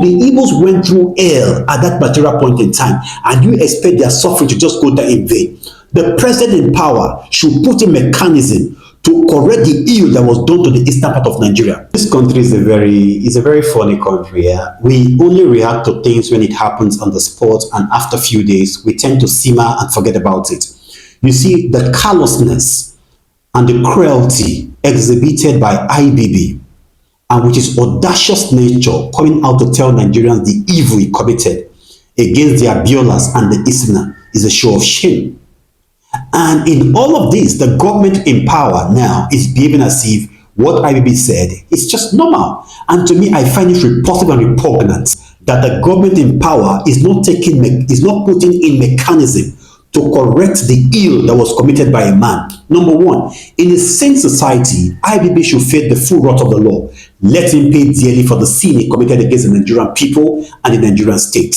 The Igbos went through hell at that particular point in time, and you expect their suffering to just go down in vain. The president in power should put a mechanism to correct the ill that was done to the eastern part of Nigeria. This country is a very funny country. Yeah? We only react to things when it happens on the spot, and after a few days, we tend to simmer and forget about it. You see, the callousness and the cruelty exhibited by IBB, and which is audacious nature coming out to tell Nigerians the evil he committed against the Abiolas and the Easterner, is a show of shame. And in all of this, the government in power now is behaving as if what IBB said is just normal. And to me, I find it repulsive and repugnant that the government in power is not putting in mechanism to correct the ill that was committed by a man. Number one, in a sane society, IBB should face the full wrath of the law. Let him pay dearly for the sin he committed against the Nigerian people and the Nigerian state.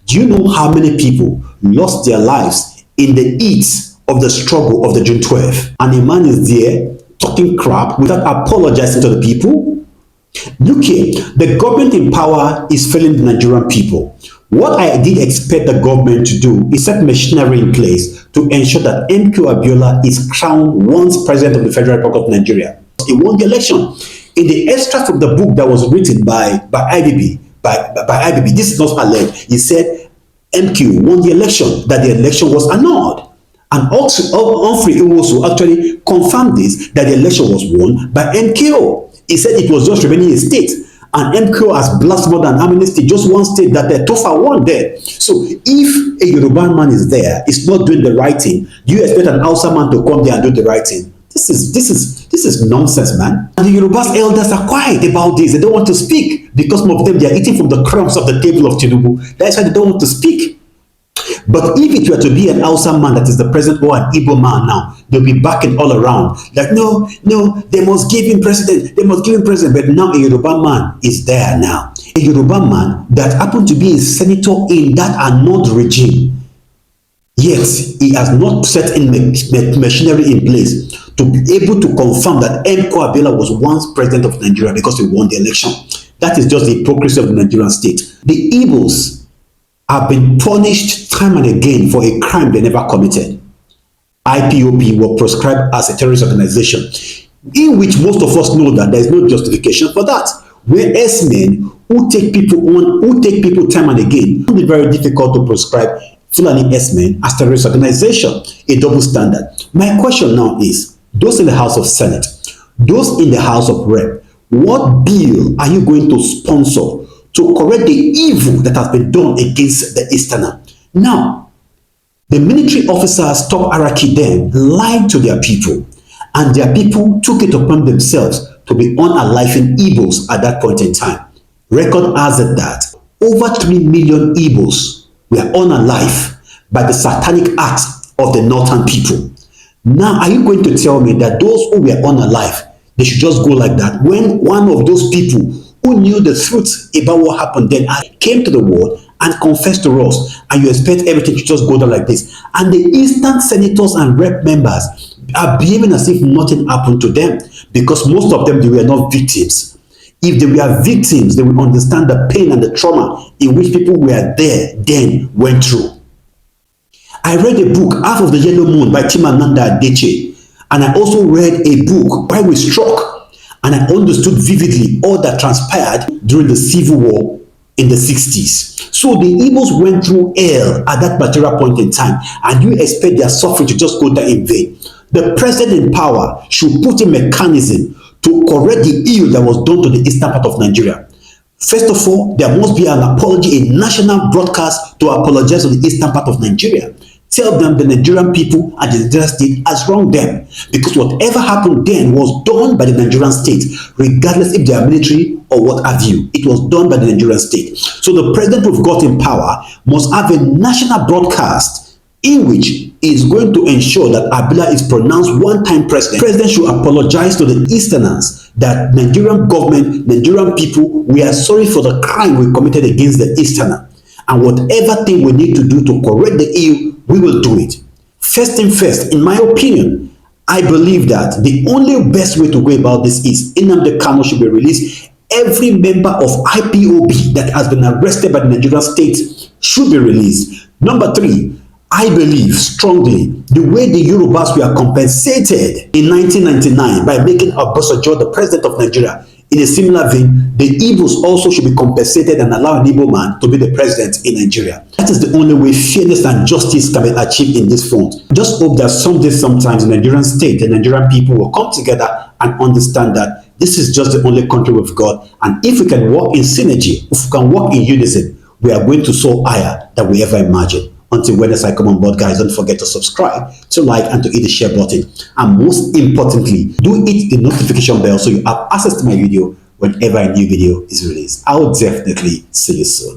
Do you know how many people lost their lives in the heat of the struggle of the June 12th? And a man is there talking crap without apologizing to the people? Look here, the government in power is failing the Nigerian people. What I did expect the government to do is set machinery in place to ensure that M.K.O Abiola is crowned once president of the Federal Republic of Nigeria. He won the election. In the extract from the book that was written by IBB, this is not alleged. He said M.K.O won the election, that the election was annulled. And also, Humphrey also actually confirmed this, that the election was won by M.K.O. He said it was just remaining a state. And M.K.O has blasted more than how many states? Just one state that the Tofa won there. So if a Yoruba man is there, is not doing the right thing, do you expect an Hausa man to come there and do the right thing? This is nonsense, man. And the Yoruba's elders are quiet about this. They don't want to speak because some of them, they are eating from the crumbs of the table of Tinubu. That's why they don't want to speak. But if it were to be an Hausa man that is the president or an Igbo man now, they'll be backing all around. Like, no, they must give him president. They must give him president. But now a Yoruba man is there now. A Yoruba man that happened to be a senator in that annulled regime. Yet, he has not set in machinery in place to be able to confirm that M.K.O Abiola was once president of Nigeria because he won the election. That is just the hypocrisy of the Nigerian state. The Igbos have been punished time and again for a crime they never committed. IPOB were proscribed as a terrorist organization, in which most of us know that there is no justification for that. Where S-men who take people time and again, it will be very difficult to proscribe Fulani S-men as terrorist organization, a double standard. My question now is, those in the House of Senate, those in the House of Rep, what bill are you going to sponsor to correct the evil that has been done against the Easterner? Now, the military officers, top hierarchy then, lied to their people, and their people took it upon themselves to be unaliving Igbos at that point in time. Record has it that over 3 million Igbos were unalive by the satanic acts of the northern people. Now, are you going to tell me that those who were unalive, they should just go like that, when one of those people who knew the truth about what happened then came to the world and confessed to us, and you expect everything to just go down like this? And the Eastern senators and rep members are behaving as if nothing happened to them, because most of them, they were not victims. If they were victims, they would understand the pain and the trauma in which people were there then went through. I read a book, Half of the Yellow Moon by Chimamanda Adichie, and I also read a book, Why We Struck, and I understood vividly all that transpired during the Civil War in the 60s. So the Igbos went through hell at that particular point in time, and you expect their suffering to just go down in vain. The president in power should put a mechanism to correct the ill that was done to the eastern part of Nigeria. First of all, there must be an apology, a national broadcast to apologize to the eastern part of Nigeria. Tell them the Nigerian people and the Nigerian state has wronged them, because whatever happened then was done by the Nigerian state, regardless if they are military or what have you. It was done by the Nigerian state. So the president we've got in power must have a national broadcast in which he is going to ensure that Abiola is pronounced one-time president. The president should apologize to the Easterners that Nigerian government, Nigerian people, we are sorry for the crime we committed against the Easterner. And whatever thing we need to do to correct the ill, we will do it. First thing first, in my opinion, I believe that the only best way to go about this is Nnamdi Kanu should be released every member of IPOB that has been arrested by the Nigerian state should be released. Number 3, I believe strongly the way the Yorubas were compensated in 1999 by making Obasa the president of Nigeria, in a similar vein, the Igbos also should be compensated and allow an Igbo man to be the president in Nigeria. That is the only way fairness and justice can be achieved in this front. Just hope that someday, sometimes, the Nigerian state, the Nigerian people will come together and understand that this is just the only country we've got. And if we can work in synergy, if we can work in unison, we are going to soar higher than we ever imagined. Until Wednesday I come on board, guys, don't forget to subscribe, to like, and to hit the share button. And most importantly, do hit the notification bell so you have access to my video whenever a new video is released. I'll definitely see you soon.